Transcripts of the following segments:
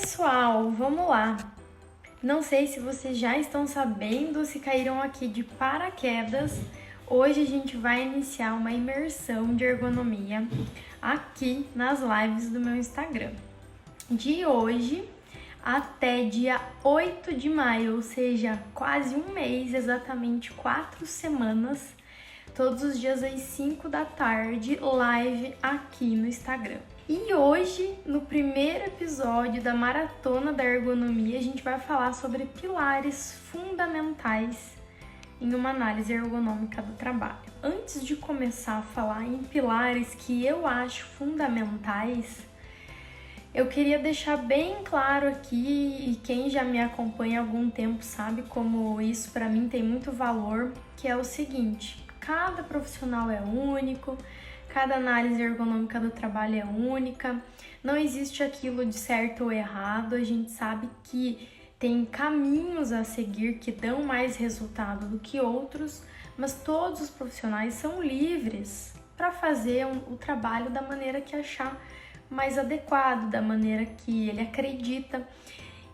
pessoal, vamos lá! Não sei se vocês já estão sabendo, se caíram aqui de paraquedas. Hoje a gente vai iniciar uma imersão de ergonomia aqui nas lives do meu Instagram. De hoje até dia 8 de maio, ou seja, quase um mês, exatamente 4 semanas, todos os dias às 5 da tarde, live aqui no Instagram. E hoje, no primeiro episódio da Maratona da Ergonomia, a gente vai falar sobre pilares fundamentais em uma análise ergonômica do trabalho. Antes de começar a falar em pilares que eu acho fundamentais, eu queria deixar bem claro aqui, e quem já me acompanha há algum tempo sabe como isso para mim tem muito valor, que é o seguinte: cada profissional é único, cada análise ergonômica do trabalho é única, não existe aquilo de certo ou errado, a gente sabe que tem caminhos a seguir que dão mais resultado do que outros, mas todos os profissionais são livres para fazer o trabalho da maneira que achar mais adequado, da maneira que ele acredita.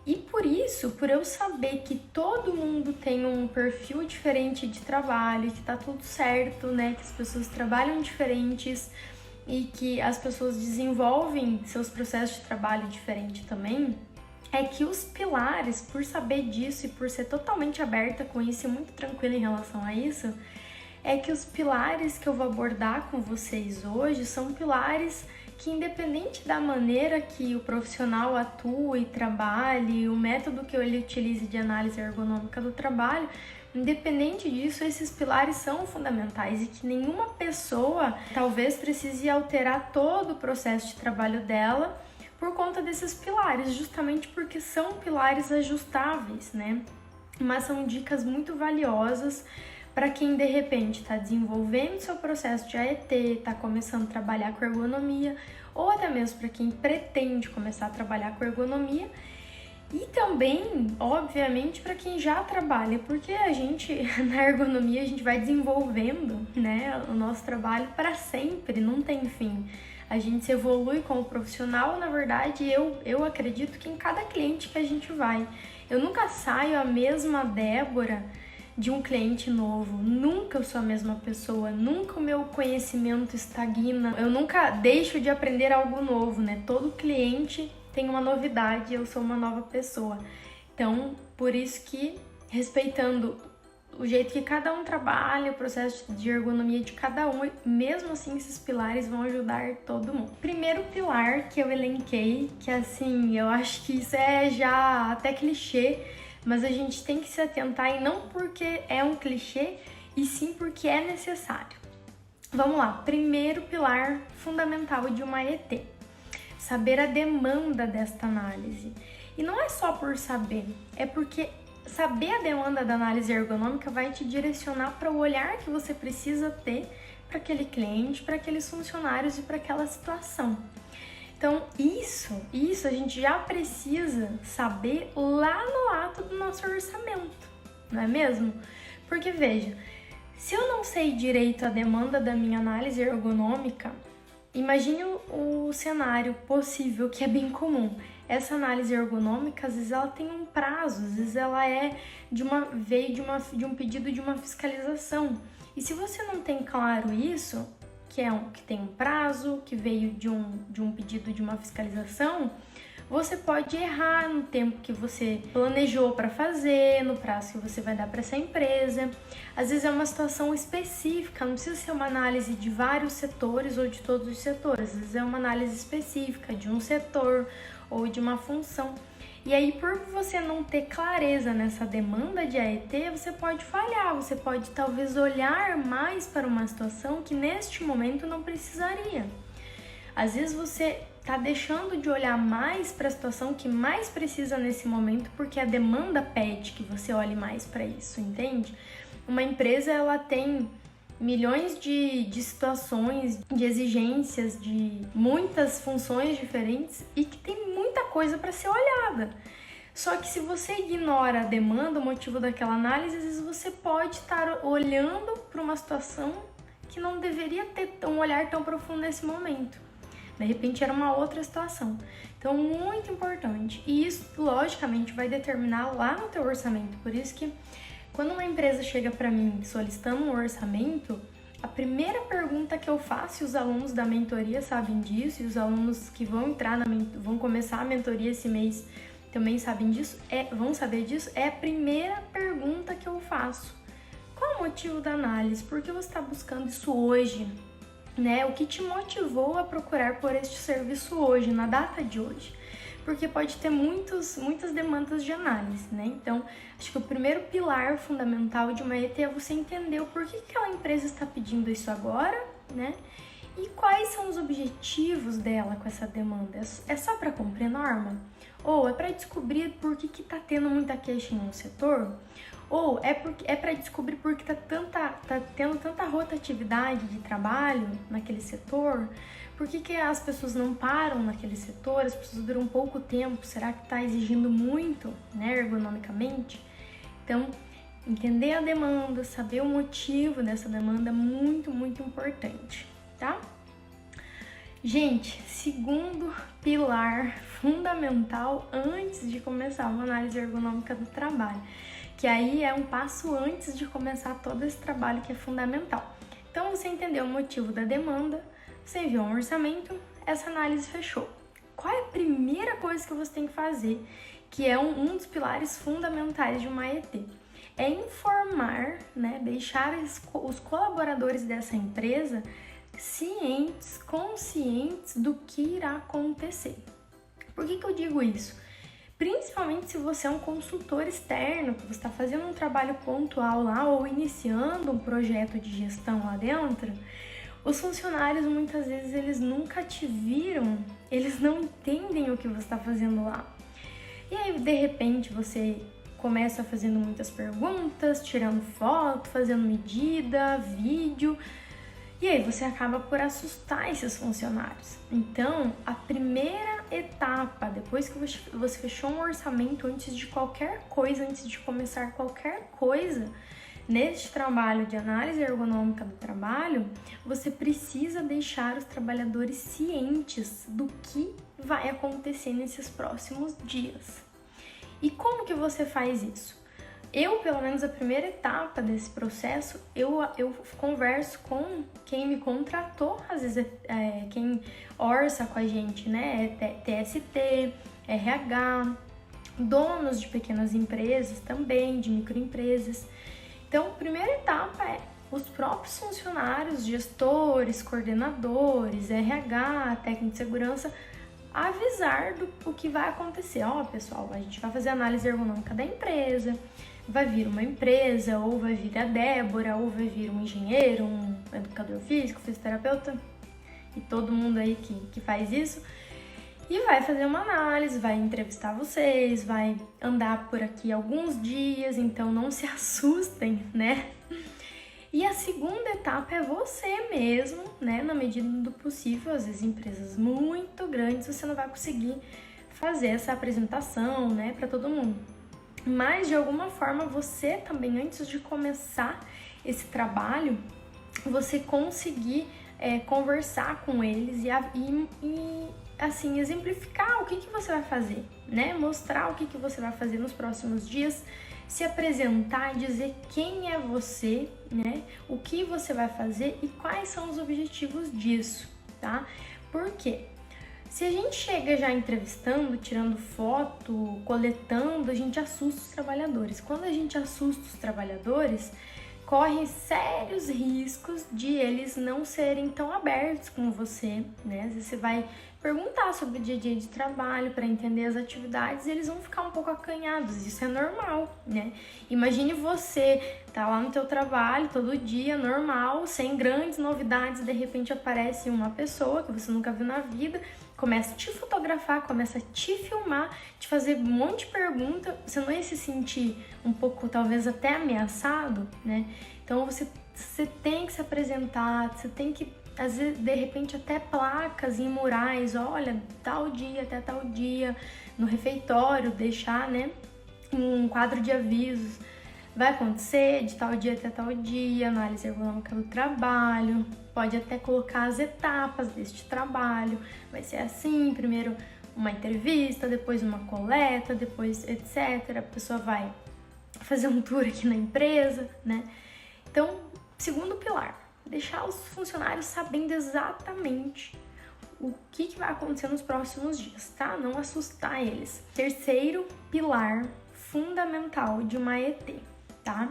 E por isso, por eu saber que todo mundo tem um perfil diferente de trabalho, que tá tudo certo, né? Que as pessoas trabalham diferentes e que as pessoas desenvolvem seus processos de trabalho diferente também, é que os pilares, por saber disso e por ser totalmente aberta com isso e muito tranquila em relação a isso, é que os pilares que eu vou abordar com vocês hoje são pilares que, independente da maneira que o profissional atua e trabalhe, o método que ele utilize de análise ergonômica do trabalho, independente disso, esses pilares são fundamentais e que nenhuma pessoa talvez precise alterar todo o processo de trabalho dela por conta desses pilares, justamente porque são pilares ajustáveis, né? Mas são dicas muito valiosas para quem de repente está desenvolvendo seu processo de AET, está começando a trabalhar com ergonomia, ou até mesmo para quem pretende começar a trabalhar com ergonomia, e também, obviamente, para quem já trabalha, porque a gente, na ergonomia, a gente vai desenvolvendo, né, o nosso trabalho para sempre, não tem fim. A gente se evolui como profissional, na verdade, eu acredito que em cada cliente que a gente vai. Eu nunca saio a mesma Débora de um cliente novo, nunca eu sou a mesma pessoa, nunca o meu conhecimento estagna, eu nunca deixo de aprender algo novo, né? Todo cliente tem uma novidade, eu sou uma nova pessoa. Então, por isso que, respeitando o jeito que cada um trabalha, o processo de ergonomia de cada um, mesmo assim esses pilares vão ajudar todo mundo. Primeiro pilar que eu elenquei, que assim, eu acho que isso é já até clichê, mas a gente tem que se atentar, e não porque é um clichê, e sim porque é necessário. Vamos lá, primeiro pilar fundamental de uma AET: saber a demanda desta análise. E não é só por saber, é porque saber a demanda da análise ergonômica vai te direcionar para o olhar que você precisa ter para aquele cliente, para aqueles funcionários e para aquela situação. Então, isso a gente já precisa saber lá no ato do nosso orçamento, não é mesmo? Porque, veja, se eu não sei direito a demanda da minha análise ergonômica, imagine o cenário possível, que é bem comum. Essa análise ergonômica, às vezes ela tem um prazo, às vezes ela veio de um pedido de uma fiscalização. E se você não tem claro isso, que tem um prazo, que veio de um pedido de uma fiscalização, você pode errar no tempo que você planejou para fazer, no prazo que você vai dar para essa empresa. Às vezes é uma situação específica, não precisa ser uma análise de vários setores ou de todos os setores, às vezes é uma análise específica de um setor ou de uma função. E aí, por você não ter clareza nessa demanda de AET, você pode falhar, você pode talvez olhar mais para uma situação que neste momento não precisaria. Às vezes você está deixando de olhar mais para a situação que mais precisa nesse momento porque a demanda pede que você olhe mais para isso, entende? Uma empresa, ela tem milhões de situações, de exigências, de muitas funções diferentes e que tem muita coisa para ser olhada. Só que se você ignora a demanda, o motivo daquela análise, às vezes você pode estar olhando para uma situação que não deveria ter um olhar tão profundo nesse momento. De repente era uma outra situação. Então, muito importante. E logicamente vai determinar lá no teu orçamento. Por isso que quando uma empresa chega para mim solicitando um orçamento, a primeira pergunta que eu faço, e os alunos da mentoria sabem disso, e os alunos que vão começar a mentoria esse mês também sabem disso, vão saber disso, é a primeira pergunta que eu faço. Qual o motivo da análise? Por que você está buscando isso hoje? Né? O que te motivou a procurar por este serviço hoje, na data de hoje? Porque pode ter muitas demandas de análise, né? Então, acho que o primeiro pilar fundamental de uma ET é você entender o porquê que aquela empresa está pedindo isso agora, né? E quais são os objetivos dela com essa demanda? É só para cumprir norma? Ou é para descobrir por que está tendo muita queixa em um setor? Ou é para descobrir por que tá tendo tanta rotatividade de trabalho naquele setor? Por que as pessoas não param naquele setor? As pessoas duram pouco tempo? Será que está exigindo muito, né, ergonomicamente? Então, entender a demanda, saber o motivo dessa demanda é muito, muito importante, tá? Gente, segundo pilar fundamental antes de começar uma análise ergonômica do trabalho, que aí é um passo antes de começar todo esse trabalho que é fundamental. Então, você entendeu o motivo da demanda, você enviou um orçamento, essa análise fechou. Qual é a primeira coisa que você tem que fazer, que é um dos pilares fundamentais de uma ET? É informar, né, deixar os colaboradores dessa empresa cientes, conscientes do que irá acontecer. Por que eu digo isso? Principalmente se você é um consultor externo, que você está fazendo um trabalho pontual lá ou iniciando um projeto de gestão lá dentro, os funcionários muitas vezes eles nunca te viram, eles não entendem o que você está fazendo lá. E aí de repente você começa fazendo muitas perguntas, tirando foto, fazendo medida, vídeo, e aí você acaba por assustar esses funcionários. Então, a primeira etapa, depois que você fechou um orçamento, antes de qualquer coisa, antes de começar qualquer coisa, neste trabalho de análise ergonômica do trabalho, você precisa deixar os trabalhadores cientes do que vai acontecer nesses próximos dias. E como que você faz isso? Eu, pelo menos a primeira etapa desse processo, eu converso com quem me contratou, às vezes quem orça com a gente, né? TST, RH, donos de pequenas empresas também, de microempresas. Então, a primeira etapa é os próprios funcionários, gestores, coordenadores, RH, técnico de segurança, avisar o que vai acontecer. Ó, pessoal, a gente vai fazer análise ergonômica da empresa, vai vir uma empresa, ou vai vir a Débora, ou vai vir um engenheiro, um educador físico, fisioterapeuta, e todo mundo aí que faz isso, e vai fazer uma análise, vai entrevistar vocês, vai andar por aqui alguns dias, então não se assustem, né? E a segunda etapa é você mesmo, né? Na medida do possível, às vezes empresas muito grandes, você não vai conseguir fazer essa apresentação, né, para todo mundo. Mas, de alguma forma, você também, antes de começar esse trabalho, você conseguir conversar com eles e assim, exemplificar o que você vai fazer, né? Mostrar o que você vai fazer nos próximos dias, se apresentar, dizer quem é você, né? O que você vai fazer e quais são os objetivos disso, tá? Por quê? Se a gente chega já entrevistando, tirando foto, coletando, a gente assusta os trabalhadores. Quando a gente assusta os trabalhadores, corre sérios riscos de eles não serem tão abertos com você, né? Às vezes você vai perguntar sobre o dia a dia de trabalho para entender as atividades e eles vão ficar um pouco acanhados, isso é normal, né? Imagine você tá lá no teu trabalho todo dia, normal, sem grandes novidades, de repente aparece uma pessoa que você nunca viu na vida, começa a te fotografar, começa a te filmar, te fazer um monte de pergunta, você não ia se sentir um pouco, talvez até ameaçado, né? Então você tem que se apresentar, você tem que, às vezes, de repente, até placas em murais, olha, tal dia até tal dia, no refeitório, deixar, né, um quadro de avisos. Vai acontecer de tal dia até tal dia, análise ergonômica do trabalho, pode até colocar as etapas deste trabalho, vai ser assim, primeiro uma entrevista, depois uma coleta, depois etc. A pessoa vai fazer um tour aqui na empresa, né? Então, segundo pilar, deixar os funcionários sabendo exatamente o que vai acontecer nos próximos dias, tá? Não assustar eles. Terceiro pilar fundamental de uma ET, tá?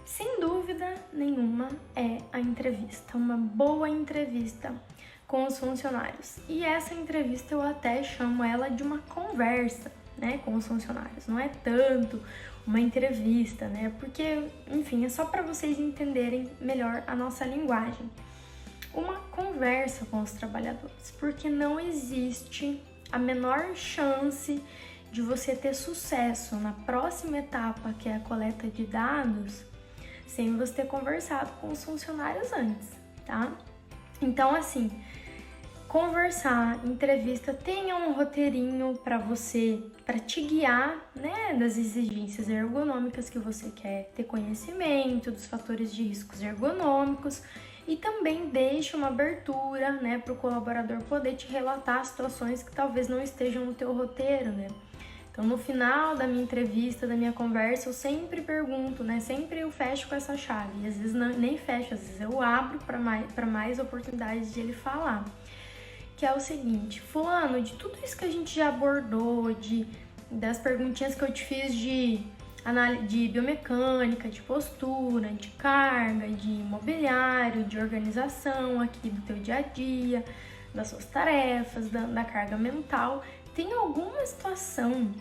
Sem dúvida nenhuma é a entrevista, uma boa entrevista com os funcionários. E essa entrevista eu até chamo ela de uma conversa, né, com os funcionários. Não é tanto uma entrevista, né? Porque, enfim, é só para vocês entenderem melhor a nossa linguagem. Uma conversa com os trabalhadores, porque não existe a menor chance de você ter sucesso na próxima etapa, que é a coleta de dados, sem você ter conversado com os funcionários antes, tá? Então, assim, conversar, entrevista, tenha um roteirinho para você, para te guiar, né, das exigências ergonômicas que você quer ter conhecimento, dos fatores de riscos ergonômicos, e também deixe uma abertura, né, para o colaborador poder te relatar situações que talvez não estejam no teu roteiro, né? Então, no final da minha entrevista, da minha conversa, eu sempre pergunto, né? Sempre eu fecho com essa chave. E às vezes nem fecho, às vezes eu abro para mais oportunidades de ele falar. Que é o seguinte: fulano, de tudo isso que a gente já abordou, das perguntinhas que eu te fiz de biomecânica, de postura, de carga, de imobiliário, de organização aqui do teu dia a dia, das suas tarefas, da carga mental, tem alguma situação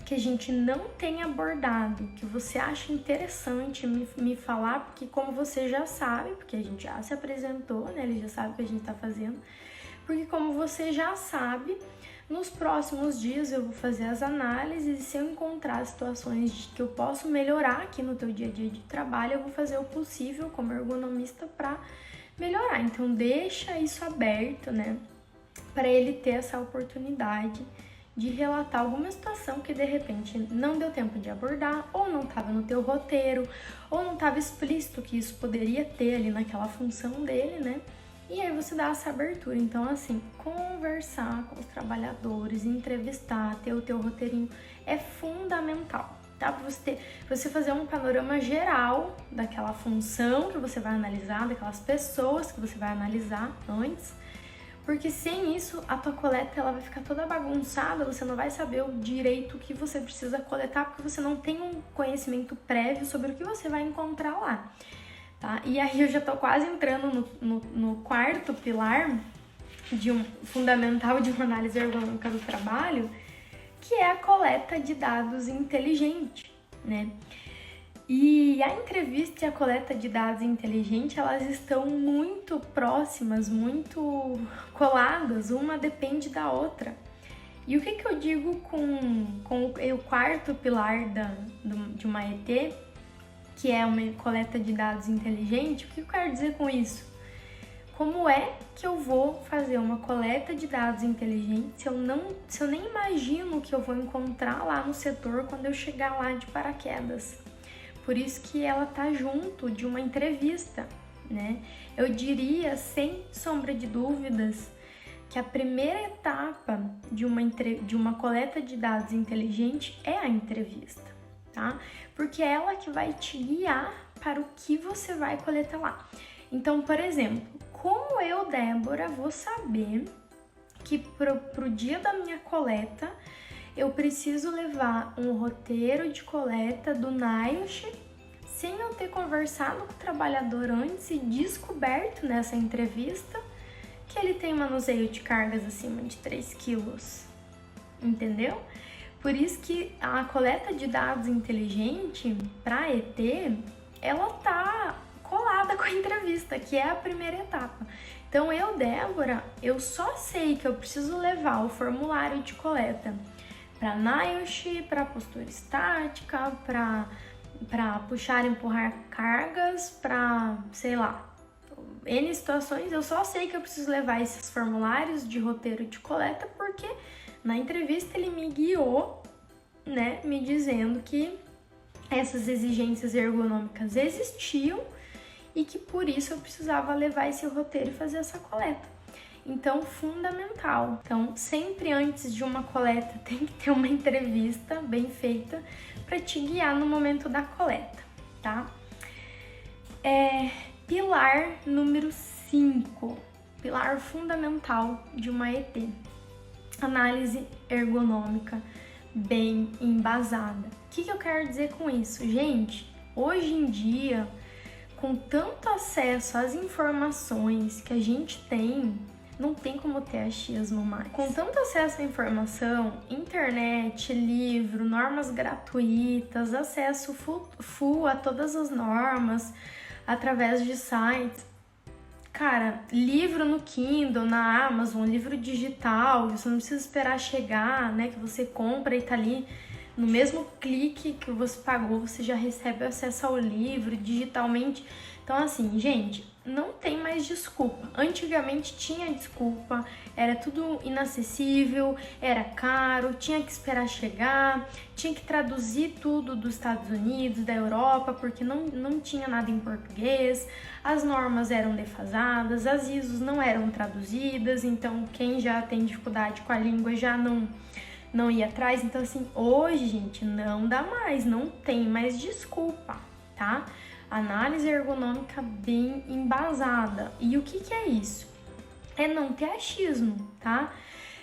que a gente não tem abordado, que você acha interessante me falar, porque como você já sabe, porque a gente já se apresentou, né, ele já sabe o que a gente tá fazendo, porque como você já sabe, nos próximos dias eu vou fazer as análises e se eu encontrar situações que eu posso melhorar aqui no teu dia a dia de trabalho, eu vou fazer o possível como ergonomista para melhorar. Então deixa isso aberto, né, para ele ter essa oportunidade de relatar alguma situação que de repente não deu tempo de abordar, ou não estava no teu roteiro, ou não estava explícito que isso poderia ter ali naquela função dele, né? E aí você dá essa abertura. Então, assim, conversar com os trabalhadores, entrevistar, ter o teu roteirinho é fundamental, tá? Pra você fazer um panorama geral daquela função que você vai analisar, daquelas pessoas que você vai analisar antes, porque sem isso a tua coleta ela vai ficar toda bagunçada, você não vai saber o direito que você precisa coletar, porque você não tem um conhecimento prévio sobre o que você vai encontrar lá. Tá? E aí eu já tô quase entrando no quarto pilar fundamental de uma análise ergonômica do trabalho, que é a coleta de dados inteligente, né? E a entrevista e a coleta de dados inteligente, elas estão muito próximas, muito coladas, uma depende da outra. E o que eu digo com o quarto pilar de uma ET, que é uma coleta de dados inteligente? O que eu quero dizer com isso? Como é que eu vou fazer uma coleta de dados inteligente se eu nem imagino o que eu vou encontrar lá no setor quando eu chegar lá de paraquedas? Por isso que ela tá junto de uma entrevista, né? Eu diria, sem sombra de dúvidas, que a primeira etapa de uma coleta de dados inteligente é a entrevista, tá? Porque é ela que vai te guiar para o que você vai coletar lá. Então, por exemplo, como eu, Débora, vou saber que pro dia da minha coleta eu preciso levar um roteiro de coleta do NIOSH sem eu ter conversado com o trabalhador antes e descoberto nessa entrevista que ele tem manuseio de cargas acima de 3 quilos, entendeu? Por isso que a coleta de dados inteligente para ET, ela tá colada com a entrevista, que é a primeira etapa. Então eu, Débora, eu só sei que eu preciso levar o formulário de coleta para NIOSH, para postura estática, para puxar e empurrar cargas, para, sei lá, N situações. Eu só sei que eu preciso levar esses formulários de roteiro de coleta porque na entrevista ele me guiou, né, me dizendo que essas exigências ergonômicas existiam e que por isso eu precisava levar esse roteiro e fazer essa coleta. Então, fundamental. Então, sempre antes de uma coleta tem que ter uma entrevista bem feita para te guiar no momento da coleta, tá? Pilar número 5, pilar fundamental de uma ET, análise ergonômica bem embasada. O que eu quero dizer com isso? Gente, hoje em dia, com tanto acesso às informações que a gente tem, não tem como ter achismo mais. Com tanto acesso à informação, internet, livro, normas gratuitas, acesso full a todas as normas, através de sites. Cara, livro no Kindle, na Amazon, livro digital, você não precisa esperar chegar, né? Que você compra e tá ali no mesmo clique que você pagou, você já recebe acesso ao livro digitalmente. Então, assim, gente, não tem mais desculpa. Antigamente tinha desculpa, era tudo inacessível, era caro, tinha que esperar chegar, tinha que traduzir tudo dos Estados Unidos, da Europa, porque não tinha nada em português, as normas eram defasadas, as ISOs não eram traduzidas, então quem já tem dificuldade com a língua já não ia atrás. Então, assim, hoje, gente, não dá mais, não tem mais desculpa, tá? Análise ergonômica bem embasada. E o que é isso? É não ter achismo, tá?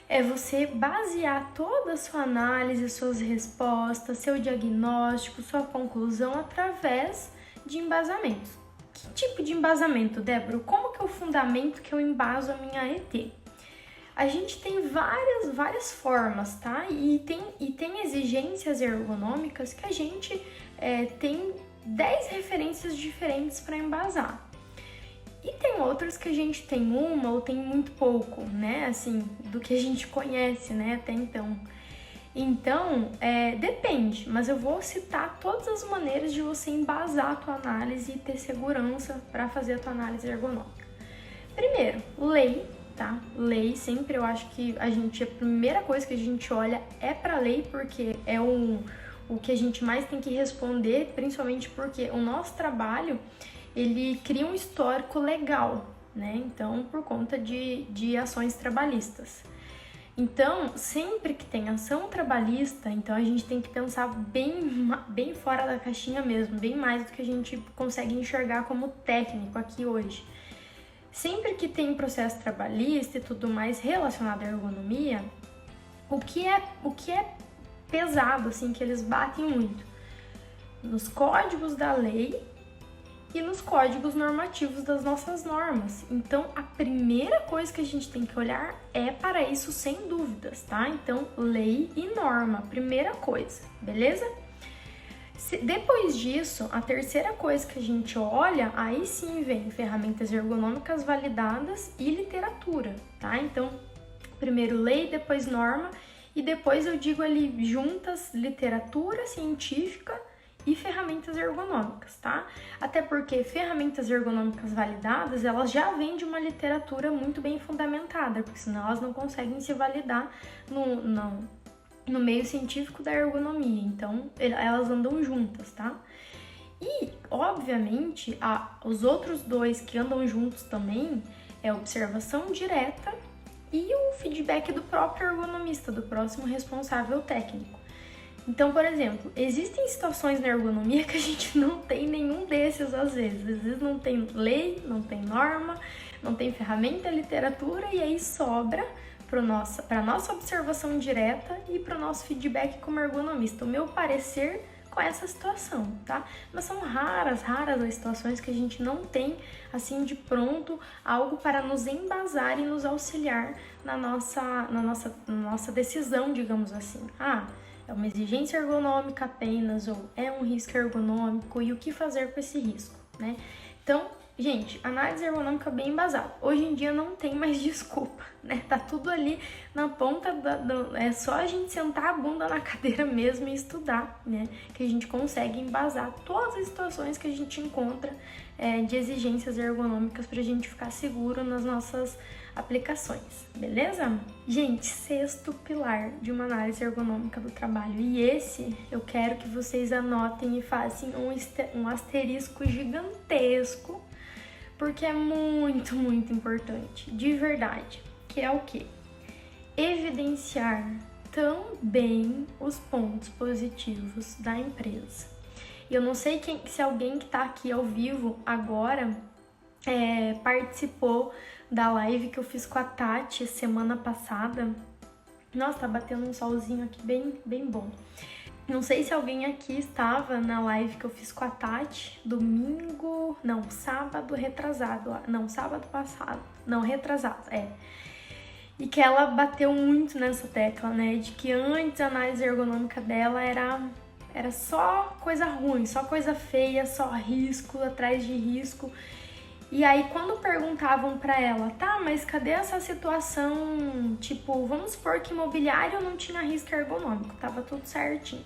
É você basear toda a sua análise, suas respostas, seu diagnóstico, sua conclusão através de embasamentos. Que tipo de embasamento, Débora? Como que é o fundamento que eu embaso a minha ET? A gente tem várias formas, tá? E tem exigências ergonômicas que a gente tem 10 referências diferentes para embasar. E tem outras que a gente tem uma ou tem muito pouco, né? Assim, do que a gente conhece, né? Até então. Então, depende, mas eu vou citar todas as maneiras de você embasar a tua análise e ter segurança para fazer a tua análise ergonômica. Primeiro, lei, tá? Lei, sempre eu acho que a primeira coisa que a gente olha é para a lei, porque é o que a gente mais tem que responder, principalmente porque o nosso trabalho, ele cria um histórico legal, né? Então, por conta de ações trabalhistas. Então, sempre que tem ação trabalhista, então a gente tem que pensar bem fora da caixinha mesmo, bem mais do que a gente consegue enxergar como técnico aqui hoje. Sempre que tem processo trabalhista e tudo mais relacionado à ergonomia, o que é pesado, assim, que eles batem muito nos códigos da lei e nos códigos normativos das nossas normas. Então, a primeira coisa que a gente tem que olhar é para isso, sem dúvidas, tá? Então, lei e norma, primeira coisa, beleza? Depois disso, a terceira coisa que a gente olha, aí sim vem ferramentas ergonômicas validadas e literatura, tá? Então, primeiro lei, depois norma, e depois eu digo ali juntas literatura científica e ferramentas ergonômicas, tá? Até porque ferramentas ergonômicas validadas, elas já vêm de uma literatura muito bem fundamentada, porque senão elas não conseguem se validar no meio científico da ergonomia. Então, elas andam juntas, tá? E, obviamente, os outros dois que andam juntos também é a observação direta e o feedback do próprio ergonomista, do próximo responsável técnico. Então, por exemplo, existem situações na ergonomia que a gente não tem nenhum desses às vezes. Às vezes não tem lei, não tem norma, não tem ferramenta, literatura, e aí sobra para a nossa observação direta e para o nosso feedback como ergonomista. O meu parecer com essa situação, tá? Mas são raras as situações que a gente não tem, assim, de pronto, algo para nos embasar e nos auxiliar na nossa decisão, digamos assim. É uma exigência ergonômica apenas, ou é um risco ergonômico, e o que fazer com esse risco, né? Então, gente, análise ergonômica bem embasada. Hoje em dia não tem mais desculpa, né? Tá tudo ali na ponta é só a gente sentar a bunda na cadeira mesmo e estudar, né? Que a gente consegue embasar todas as situações que a gente encontra de exigências ergonômicas pra gente ficar seguro nas nossas aplicações, beleza? Gente, sexto pilar de uma análise ergonômica do trabalho. E esse eu quero que vocês anotem e façam um asterisco gigantesco, porque é muito, muito importante, de verdade. que é o quê? Evidenciar também os pontos positivos da empresa. E eu não sei se alguém que está aqui ao vivo agora participou da live que eu fiz com a Tati semana passada. Nossa, tá batendo um solzinho aqui bem bom. Não sei se alguém aqui estava na live que eu fiz com a Tati sábado retrasado. Não, sábado passado. Não, retrasado, E que ela bateu muito nessa tecla, né? De que antes a análise ergonômica dela era só coisa ruim, só coisa feia, só risco atrás de risco. E aí, quando perguntavam pra ela, tá, mas cadê essa situação? Tipo, vamos supor que imobiliário não tinha risco ergonômico, tava tudo certinho.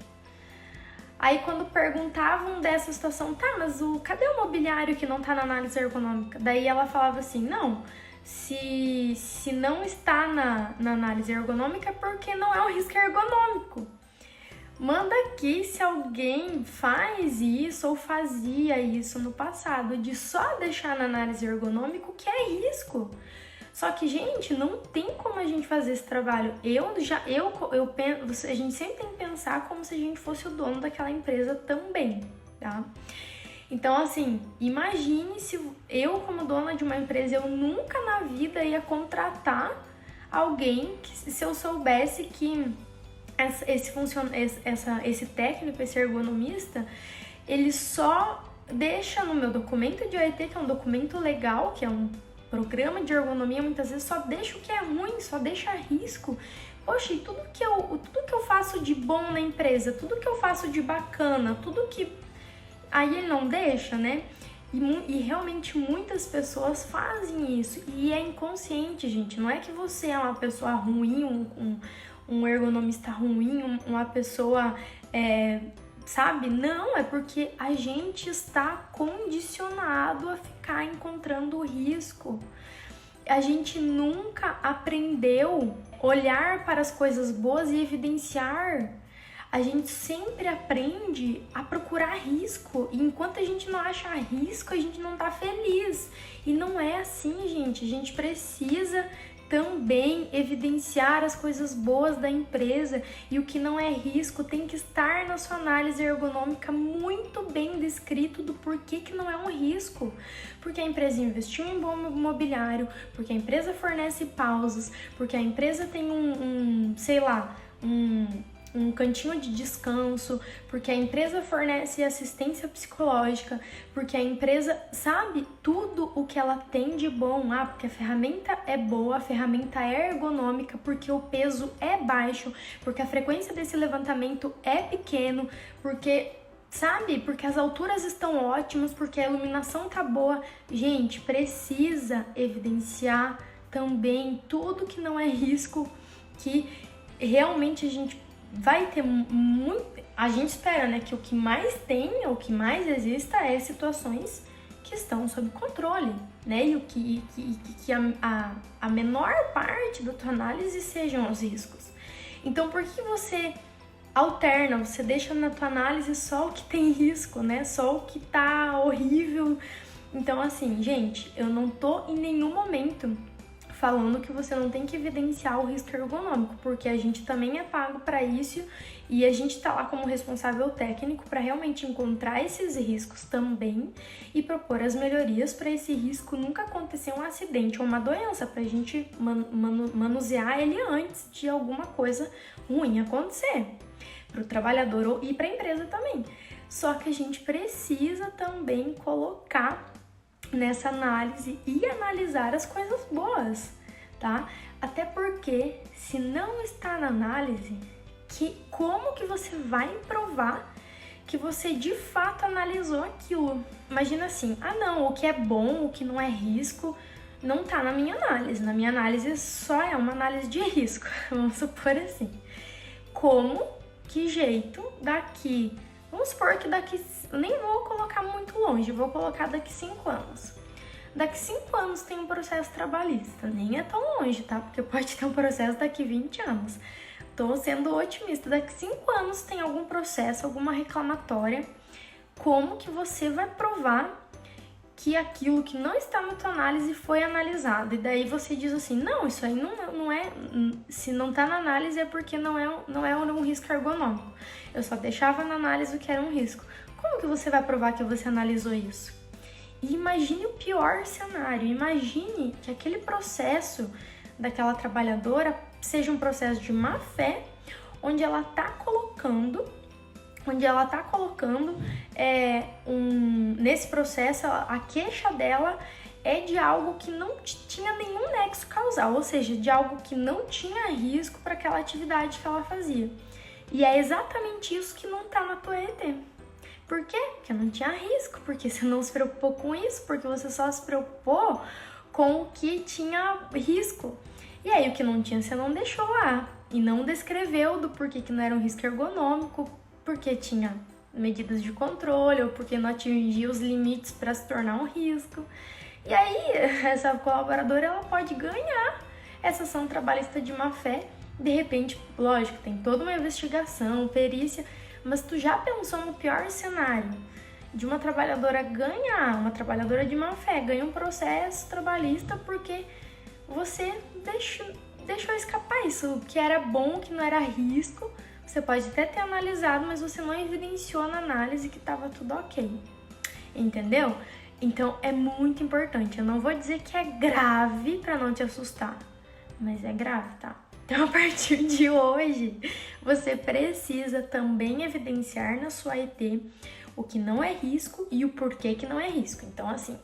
Aí, quando perguntavam dessa situação, tá, mas cadê o mobiliário que não tá na análise ergonômica? Daí ela falava assim, não, se não está na análise ergonômica é porque não é um risco ergonômico. Manda aqui se alguém faz isso ou fazia isso no passado, de só deixar na análise ergonômica o que é risco. Só que, gente, não tem como a gente fazer esse trabalho. A gente sempre tem que pensar como se a gente fosse o dono daquela empresa também, tá? Então, assim, imagine se eu, como dona de uma empresa, eu nunca na vida ia alguém que, se eu soubesse que esse técnico, esse ergonomista, ele só deixa no meu documento de OIT, que é um documento legal, que é um programa de ergonomia, muitas vezes só deixa o que é ruim, só deixa risco. Poxa, e tudo que eu faço de bom na empresa, tudo que eu faço de bacana, tudo que... Aí ele não deixa, né? E realmente muitas pessoas fazem isso. E é inconsciente, gente. Não é que você é uma pessoa ruim, um ergonomista ruim, uma pessoa, sabe? Não, é porque a gente está condicionado a ficar encontrando risco. A gente nunca aprendeu a olhar para as coisas boas e evidenciar. A gente sempre aprende a procurar risco. E enquanto a gente não acha risco, a gente não tá feliz. E não é assim, gente. A gente precisa também evidenciar as coisas boas da empresa, e o que não é risco tem que estar na sua análise ergonômica muito bem descrito do porquê que não é um risco. Porque a empresa investiu em bom imobiliário, porque a empresa fornece pausas, porque a empresa tem um cantinho de descanso, porque a empresa fornece assistência psicológica, porque a empresa sabe tudo o que ela tem de bom. Porque a ferramenta é boa, a ferramenta é ergonômica, porque o peso é baixo, porque a frequência desse levantamento é pequeno, porque as alturas estão ótimas, porque a iluminação tá boa. Gente, precisa evidenciar também tudo que não é risco, que realmente a gente vai ter muito... A gente espera, né, que o que mais tenha, o que mais exista é situações que estão sob controle, né? E que a menor parte da tua análise sejam os riscos. Então, por que você alterna, você deixa na tua análise só o que tem risco, né? Só o que tá horrível. Então, assim, gente, eu não tô em nenhum momento falando que você não tem que evidenciar o risco ergonômico, porque a gente também é pago para isso e a gente tá lá como responsável técnico para realmente encontrar esses riscos também e propor as melhorias para esse risco nunca acontecer um acidente ou uma doença, para a gente manusear ele antes de alguma coisa ruim acontecer, para o trabalhador e para a empresa também. Só que a gente precisa também colocar nessa análise e analisar as coisas boas, tá? Até porque, se não está na análise, como que você vai provar que você de fato analisou aquilo? Imagina assim, o que é bom, o que não é risco, não tá na minha análise. Na minha análise só é uma análise de risco, vamos supor assim. Que jeito daqui... Vamos supor que nem vou colocar muito longe, vou colocar daqui 5 anos. Daqui 5 anos tem um processo trabalhista, nem é tão longe, tá? Porque pode ter um processo daqui 20 anos. Tô sendo otimista, daqui 5 anos tem algum processo, alguma reclamatória. Como que você vai provar que aquilo que não está na tua análise foi analisado. E daí você diz assim, não, isso aí não é, se não está na análise é porque não é um risco ergonômico. Eu só deixava na análise o que era um risco. Como que você vai provar que você analisou isso? E imagine o pior cenário, imagine que aquele processo daquela trabalhadora seja um processo de má fé, onde ela está colocando nesse processo, a queixa dela é de algo que não tinha nenhum nexo causal, ou seja, de algo que não tinha risco para aquela atividade que ela fazia. E é exatamente isso que não está na tua ET. Por quê? Porque não tinha risco, porque você não se preocupou com isso, porque você só se preocupou com o que tinha risco. E aí o que não tinha você não deixou lá e não descreveu do porquê que não era um risco ergonômico, porque tinha medidas de controle ou porque não atingia os limites para se tornar um risco. E aí essa colaboradora ela pode ganhar essa ação trabalhista de má fé. De repente, lógico, tem toda uma investigação, perícia, mas tu já pensou no pior cenário de uma trabalhadora de má fé ganha um processo trabalhista porque você deixou escapar isso, que era bom, que não era risco. Você pode até ter analisado, mas você não evidenciou na análise que estava tudo ok. Entendeu? Então é muito importante. Eu não vou dizer que é grave para não te assustar, mas é grave, tá? Então, a partir de hoje, você precisa também evidenciar na sua ET o que não é risco e o porquê que não é risco. Então, assim,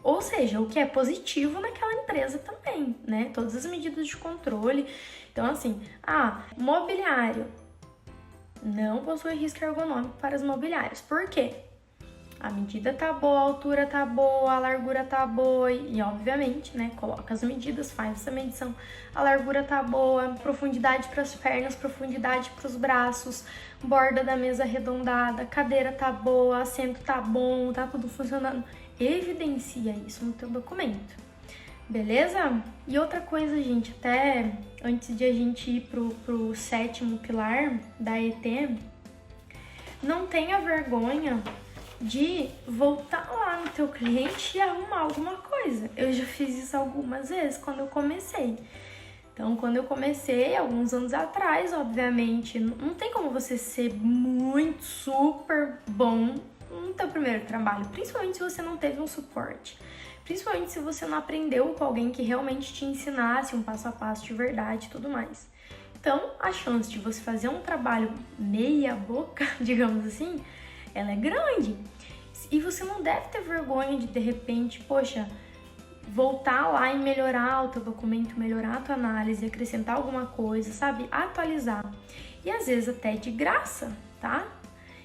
ou seja, o que é positivo naquela empresa também, né? Todas as medidas de controle. Então, assim, mobiliário não possui risco ergonômico para os mobiliários. Por quê? A medida tá boa, a altura tá boa, a largura tá boa e obviamente, né, coloca as medidas, faz essa medição. A largura tá boa, profundidade para as pernas, profundidade para os braços, borda da mesa arredondada, cadeira tá boa, assento tá bom, tá tudo funcionando. Evidencia isso no teu documento, beleza? E outra coisa, gente, até antes de a gente ir pro 7º pilar da ET, não tenha vergonha de voltar lá no teu cliente e arrumar alguma coisa. Eu já fiz isso algumas vezes quando eu comecei. Então, quando eu comecei, alguns anos atrás, obviamente, não tem como você ser muito, super bom no teu primeiro trabalho, principalmente se você não teve um suporte. Principalmente se você não aprendeu com alguém que realmente te ensinasse um passo a passo de verdade e tudo mais. Então, a chance de você fazer um trabalho meia boca, digamos assim, ela é grande. E você não deve ter vergonha de repente, poxa, voltar lá e melhorar o teu documento, melhorar a tua análise, acrescentar alguma coisa, sabe? Atualizar. E às vezes até de graça, tá?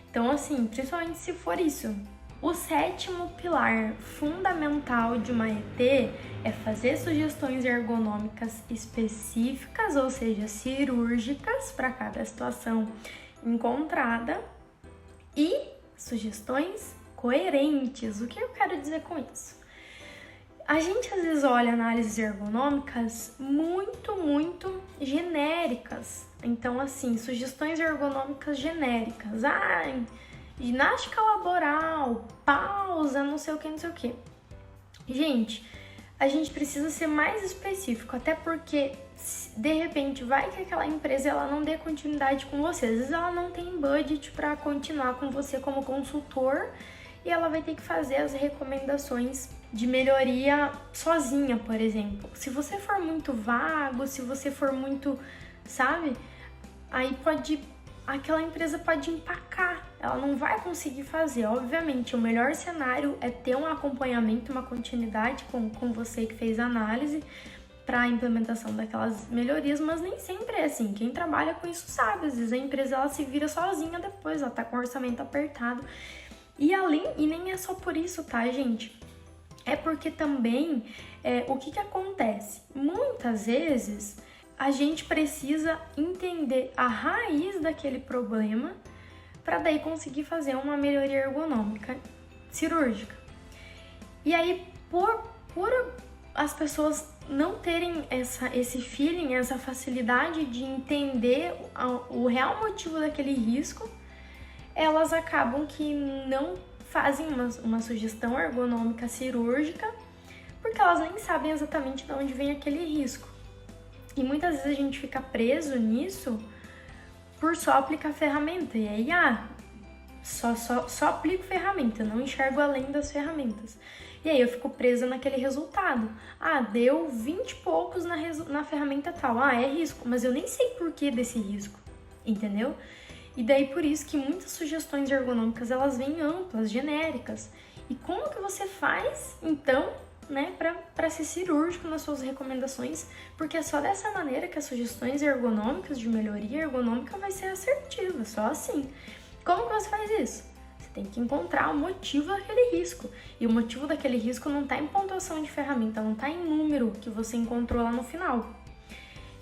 Então, assim, principalmente se for isso. O 7º pilar fundamental de uma ET é fazer sugestões ergonômicas específicas, ou seja, cirúrgicas para cada situação encontrada e sugestões coerentes. O que eu quero dizer com isso? A gente às vezes olha análises ergonômicas muito genéricas. Então, assim, sugestões ergonômicas genéricas. Ginástica laboral, pausa, não sei o que. Gente, a gente precisa ser mais específico, até porque de repente vai que aquela empresa ela não dê continuidade com você. Às vezes ela não tem budget para continuar com você como consultor e ela vai ter que fazer as recomendações de melhoria sozinha, por exemplo. Se você for muito vago, se você for muito, sabe? Aí aquela empresa pode empacar, ela não vai conseguir fazer. Obviamente, o melhor cenário é ter um acompanhamento, uma continuidade com você que fez a análise para a implementação daquelas melhorias, mas nem sempre é assim. Quem trabalha com isso sabe, às vezes a empresa ela se vira sozinha depois, ela tá com o orçamento apertado. E nem é só por isso, tá, gente? É porque também, o que acontece? Muitas vezes a gente precisa entender a raiz daquele problema para daí conseguir fazer uma melhoria ergonômica cirúrgica. E aí, por as pessoas não terem esse feeling, essa facilidade de entender o real motivo daquele risco, elas acabam que não fazem uma sugestão ergonômica cirúrgica porque elas nem sabem exatamente de onde vem aquele risco. E muitas vezes a gente fica preso nisso por só aplicar ferramenta. E aí, só aplico ferramenta, não enxergo além das ferramentas. E aí eu fico presa naquele resultado. Deu 20 e poucos na ferramenta tal. É risco, mas eu nem sei por que desse risco, entendeu? E daí por isso que muitas sugestões ergonômicas, elas vêm amplas, genéricas. E como que você faz, então, né, para ser cirúrgico nas suas recomendações? Porque é só dessa maneira que as sugestões ergonômicas, de melhoria ergonômica, vai ser assertiva, só assim. Como que você faz isso? Você tem que encontrar o motivo daquele risco. E o motivo daquele risco não está em pontuação de ferramenta, não está em número que você encontrou lá no final.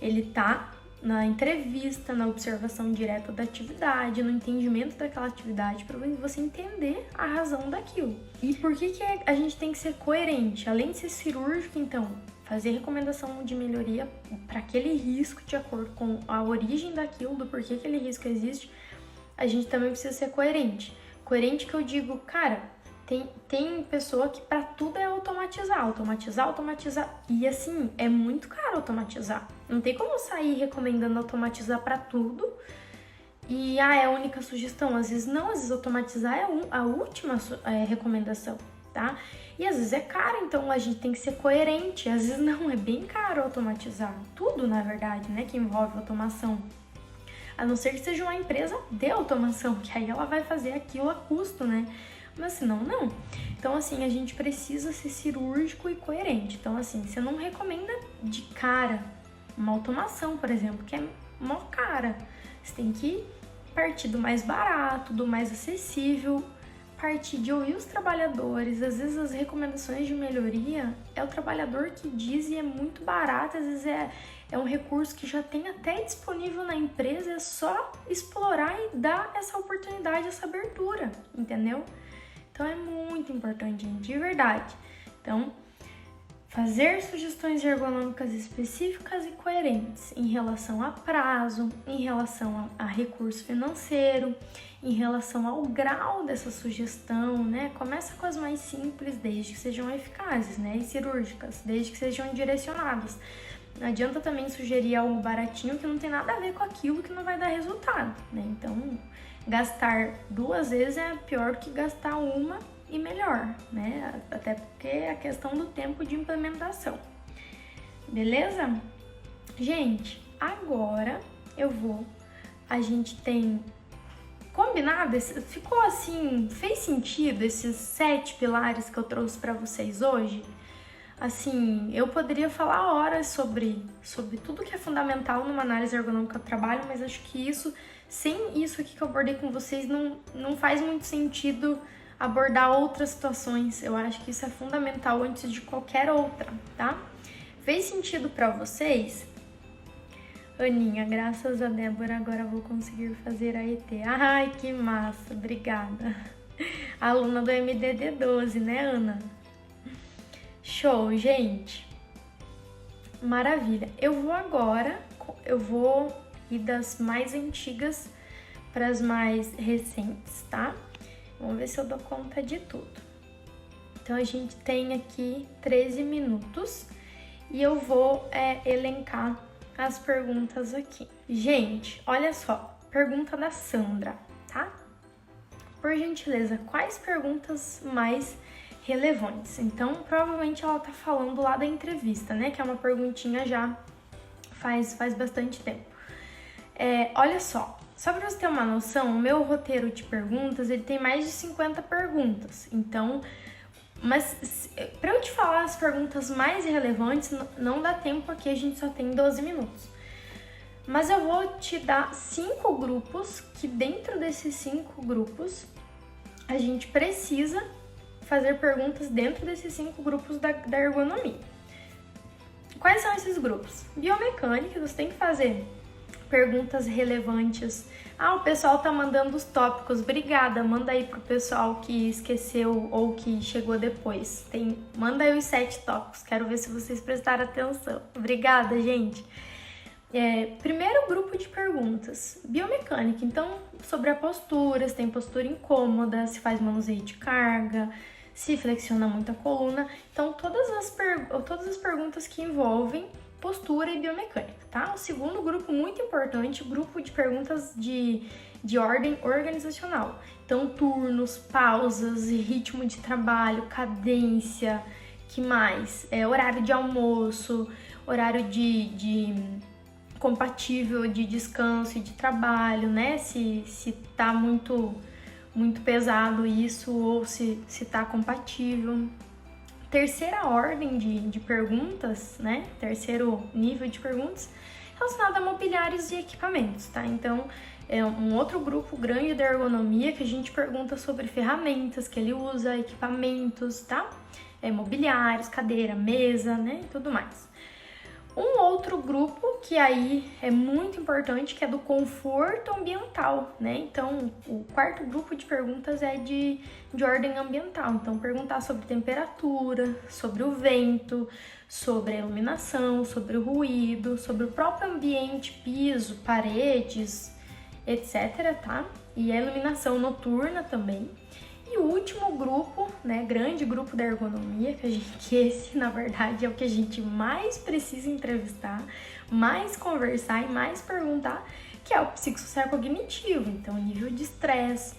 Ele está na entrevista, na observação direta da atividade, no entendimento daquela atividade, para você entender a razão daquilo. E por que a gente tem que ser coerente? Além de ser cirúrgico, então, fazer recomendação de melhoria para aquele risco de acordo com a origem daquilo, do porquê aquele risco existe, a gente também precisa ser coerente. Coerente que eu digo, cara, tem pessoa que para tudo é automatizar. E assim, é muito caro automatizar. Não tem como sair recomendando automatizar para tudo e é a única sugestão. Às vezes não, às vezes automatizar é a última recomendação, tá? E às vezes é caro, então a gente tem que ser coerente. Às vezes não, é bem caro automatizar. Tudo, na verdade, né, que envolve automação. A não ser que seja uma empresa de automação, que aí ela vai fazer aquilo a custo, né? Mas senão, não. Então, assim, a gente precisa ser cirúrgico e coerente. Então, assim, você não recomenda de cara uma automação, por exemplo, que é mó cara. Você tem que partir do mais barato, do mais acessível, partir de ouvir os trabalhadores. Às vezes as recomendações de melhoria é o trabalhador que diz e é muito barato, às vezes é um recurso que já tem até disponível na empresa, é só explorar e dar essa oportunidade, essa abertura, entendeu? Então é muito importante, gente, de verdade. Então, fazer sugestões ergonômicas específicas e coerentes em relação a prazo, em relação a recurso financeiro, em relação ao grau dessa sugestão, né? Começa com as mais simples, desde que sejam eficazes, né? E cirúrgicas, desde que sejam direcionadas. Não adianta também sugerir algo baratinho que não tem nada a ver com aquilo que não vai dar resultado, né? Então, gastar 2 vezes é pior que gastar uma e melhor, né? Até porque é a questão do tempo de implementação. Beleza? Gente, agora a gente tem combinado, ficou assim, fez sentido esses 7 pilares que eu trouxe para vocês hoje? Assim, eu poderia falar horas sobre tudo que é fundamental numa análise ergonômica do trabalho, mas acho que sem isso aqui que eu abordei com vocês, não faz muito sentido abordar outras situações. Eu acho que isso é fundamental antes de qualquer outra, tá? Fez sentido para vocês? Aninha, graças a Débora, agora eu vou conseguir fazer a ET. Ai, que massa, obrigada. Aluna do MDD 12, né, Ana? Show, gente. Maravilha. Eu vou ir das mais antigas para as mais recentes, tá? Vamos ver se eu dou conta de tudo. Então, a gente tem aqui 13 minutos e eu vou elencar as perguntas aqui. Gente, olha só, pergunta da Sandra, tá? Por gentileza, quais perguntas mais relevantes? Então, provavelmente ela tá falando lá da entrevista, né? Que é uma perguntinha já faz bastante tempo. Olha só pra você ter uma noção, o meu roteiro de perguntas, ele tem mais de 50 perguntas. Então, mas pra eu te falar as perguntas mais relevantes, não dá tempo aqui, a gente só tem 12 minutos. Mas eu vou te dar 5 grupos, que dentro desses 5 grupos, a gente precisa fazer perguntas dentro desses 5 grupos da ergonomia. Quais são esses grupos? Biomecânica, você tem que fazer perguntas relevantes. O pessoal tá mandando os tópicos. Obrigada, manda aí pro pessoal que esqueceu ou que chegou depois. Manda aí os 7 tópicos, quero ver se vocês prestaram atenção. Obrigada, gente. Primeiro grupo de perguntas, biomecânica. Então, sobre a postura, se tem postura incômoda, se faz manuseio de carga, se flexiona muito a coluna. Então, todas as perguntas que envolvem postura e biomecânica, tá? O segundo grupo, muito importante, o grupo de perguntas de ordem organizacional. Então, turnos, pausas, ritmo de trabalho, cadência, que mais? Horário de almoço, horário de compatível de descanso e de trabalho, né? Se tá muito pesado isso ou se tá compatível. Terceira ordem de perguntas, né? Terceiro nível de perguntas relacionado a mobiliários e equipamentos, tá? Então, é um outro grupo grande da ergonomia que a gente pergunta sobre ferramentas que ele usa, equipamentos, tá? Mobiliários, cadeira, mesa, né? E tudo mais. Um outro grupo que aí é muito importante, que é do conforto ambiental, né? Então, o quarto grupo de perguntas é de ordem ambiental. Então, perguntar sobre temperatura, sobre o vento, sobre a iluminação, sobre o ruído, sobre o próprio ambiente, piso, paredes, etc, tá? E a iluminação noturna também. E o último grupo, né, grande grupo da ergonomia, que esse, na verdade, é o que a gente mais precisa entrevistar, mais conversar e mais perguntar, que é o psicossocial cognitivo. Então, nível de estresse,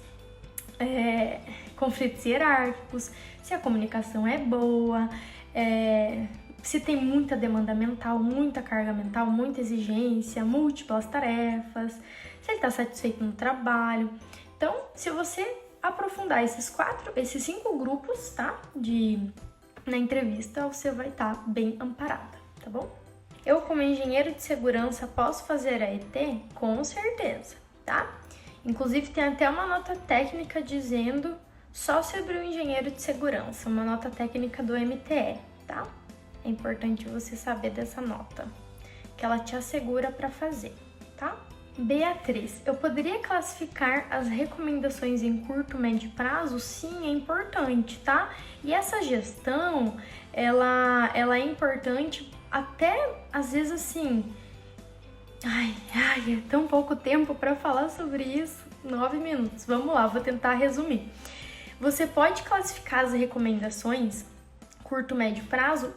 conflitos hierárquicos, se a comunicação é boa, se tem muita demanda mental, muita carga mental, muita exigência, múltiplas tarefas, se ele está satisfeito no trabalho. Então, se você aprofundar esses 5 grupos, tá? Na entrevista, você vai estar bem amparada, tá bom? Eu, como engenheiro de segurança, posso fazer a ET? Com certeza, tá? Inclusive, tem até uma nota técnica dizendo só sobre o engenheiro de segurança, uma nota técnica do MTE, tá? É importante você saber dessa nota, que ela te assegura para fazer, tá? Beatriz, eu poderia classificar as recomendações em curto, médio prazo? Sim, é importante, tá? E essa gestão, ela é importante até, às vezes, assim... é tão pouco tempo para falar sobre isso. 9 minutos, vamos lá, vou tentar resumir. Você pode classificar as recomendações curto, médio prazo,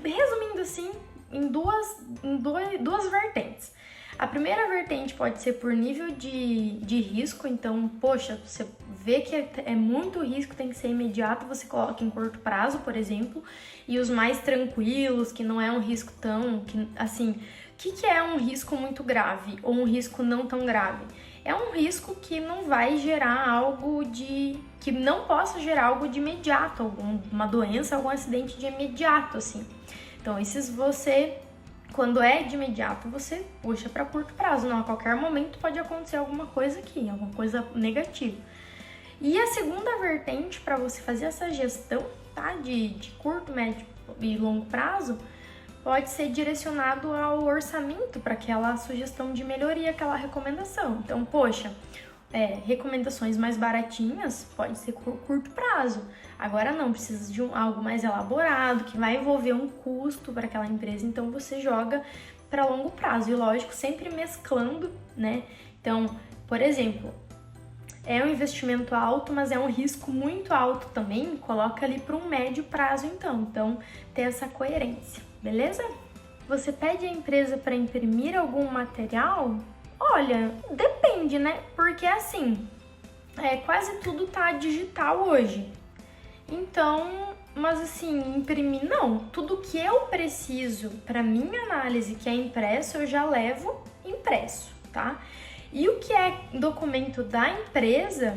resumindo assim, em duas vertentes. A primeira vertente pode ser por nível de risco, então, poxa, você vê que é muito risco, tem que ser imediato, você coloca em curto prazo, por exemplo, e os mais tranquilos, que não é um risco tão, assim, o que é um risco muito grave ou um risco não tão grave? É um risco que não vai gerar algo que não possa gerar algo de imediato, uma doença, algum acidente de imediato, assim. Então, esses quando é de imediato, você puxa para curto prazo. Não, a qualquer momento pode acontecer alguma coisa aqui, alguma coisa negativa. E a segunda vertente para você fazer essa gestão, tá, de curto, médio e longo prazo, pode ser direcionado ao orçamento para aquela sugestão de melhoria, aquela recomendação. Então, poxa, recomendações mais baratinhas pode ser curto prazo. Agora não, precisa de algo mais elaborado, que vai envolver um custo para aquela empresa, então você joga para longo prazo. E lógico, sempre mesclando, né? Então, por exemplo, é um investimento alto, mas é um risco muito alto também, coloca ali para um médio prazo então ter essa coerência, beleza? Você pede à empresa para imprimir algum material? Olha, depende, né? Porque assim, quase tudo tá digital hoje. Então, mas assim, imprimir não. Tudo que eu preciso para minha análise que é impresso, eu já levo impresso, tá? E o que é documento da empresa,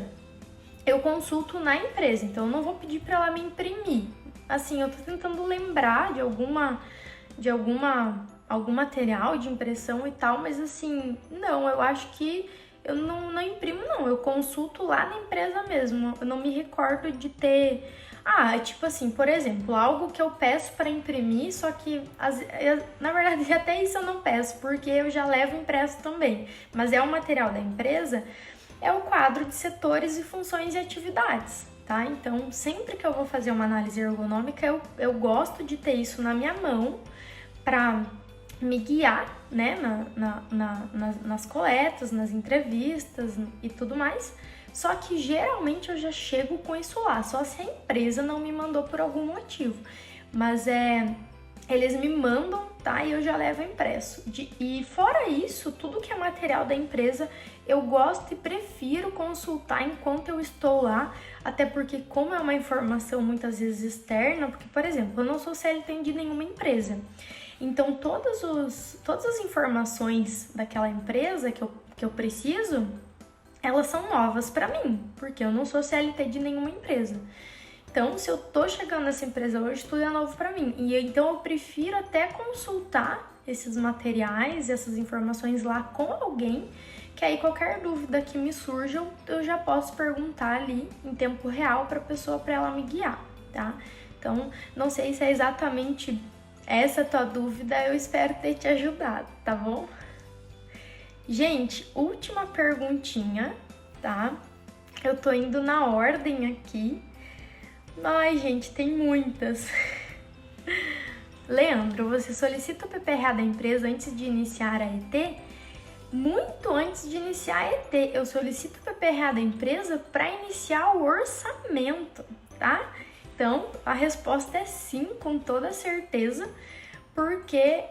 eu consulto na empresa. Então, eu não vou pedir para ela me imprimir. Assim, eu tô tentando lembrar de algum material de impressão e tal, mas assim, não, eu acho que eu não imprimo, não. Eu consulto lá na empresa mesmo. Eu não me recordo de ter... tipo assim, por exemplo, algo que eu peço para imprimir, só que, na verdade, até isso eu não peço, porque eu já levo impresso também. Mas é o material da empresa, é o quadro de setores e funções e atividades, tá? Então, sempre que eu vou fazer uma análise ergonômica, eu gosto de ter isso na minha mão para me guiar, né, nas coletas, nas entrevistas e tudo mais. Só que geralmente eu já chego com isso lá, só se a empresa não me mandou por algum motivo. Mas eles me mandam, tá? E eu já levo impresso. E fora isso, tudo que é material da empresa, eu gosto e prefiro consultar enquanto eu estou lá, até porque como é uma informação muitas vezes externa, porque, por exemplo, eu não sou CLT de nenhuma empresa. Então, todas as informações daquela empresa que eu preciso, elas são novas para mim, porque eu não sou CLT de nenhuma empresa. Então, se eu tô chegando nessa empresa hoje, tudo é novo para mim. E então eu prefiro até consultar esses materiais, essas informações lá com alguém, que aí qualquer dúvida que me surja, eu já posso perguntar ali em tempo real para a pessoa, para ela me guiar, tá? Então, não sei se é exatamente essa tua dúvida, eu espero ter te ajudado, tá bom? Gente, última perguntinha, tá? Eu tô indo na ordem aqui. Ai, gente, tem muitas. Leandro, você solicita o PPRA da empresa antes de iniciar a ET? Muito antes de iniciar a ET. Eu solicito o PPRA da empresa para iniciar o orçamento, tá? Então, a resposta é sim, com toda certeza, porque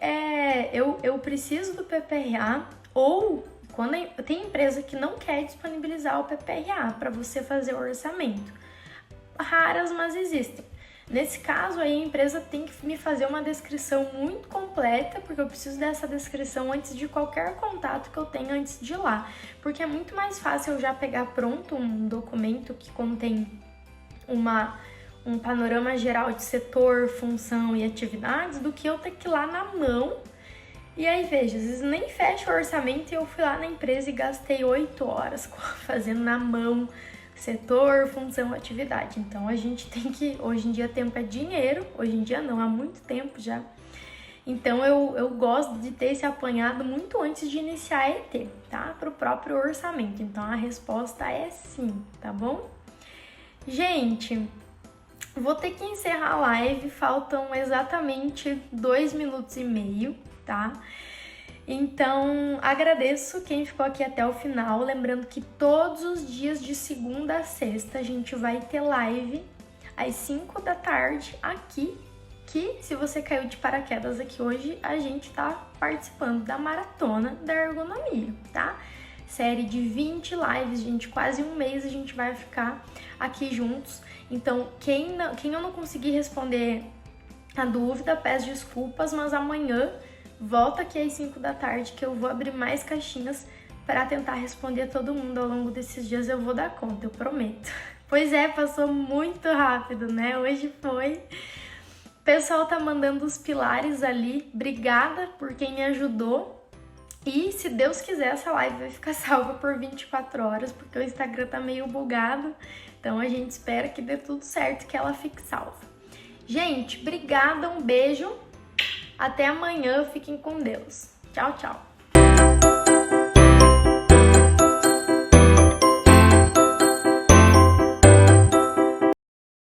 eu preciso do PPRA. Ou quando tem empresa que não quer disponibilizar o PPRA para você fazer o orçamento. Raras, mas existem. Nesse caso aí, a empresa tem que me fazer uma descrição muito completa, porque eu preciso dessa descrição antes de qualquer contato que eu tenha antes de ir lá. Porque é muito mais fácil eu já pegar pronto um documento que contém um panorama geral de setor, função e atividades, do que eu ter que ir lá na mão. E aí, veja, às vezes nem fecha o orçamento e eu fui lá na empresa e gastei 8 horas fazendo na mão setor, função, atividade. Então, a gente tem que... Hoje em dia, tempo é dinheiro. Hoje em dia, não. Há muito tempo já. Então, eu gosto de ter esse apanhado muito antes de iniciar a ET, tá? Para o próprio orçamento. Então, a resposta é sim, tá bom? Gente, vou ter que encerrar a live. Faltam exatamente 2 minutos e meio, tá? Então, agradeço quem ficou aqui até o final. Lembrando que todos os dias de segunda a sexta a gente vai ter live às 5 da tarde aqui. Que se você caiu de paraquedas aqui hoje, a gente tá participando da maratona da ergonomia, tá? Série de 20 lives, gente, quase um mês a gente vai ficar aqui juntos. Então, quem eu não conseguir responder a dúvida, peço desculpas, mas amanhã volta aqui às 5 da tarde que eu vou abrir mais caixinhas para tentar responder a todo mundo ao longo desses dias. Eu vou dar conta, eu prometo. Pois é, passou muito rápido, né? Hoje foi. O pessoal tá mandando os pilares ali. Obrigada por quem me ajudou. E se Deus quiser, essa live vai ficar salva por 24 horas, porque o Instagram tá meio bugado. Então a gente espera que dê tudo certo, que ela fique salva. Gente, obrigada, um beijo. Até amanhã, fiquem com Deus. Tchau, tchau.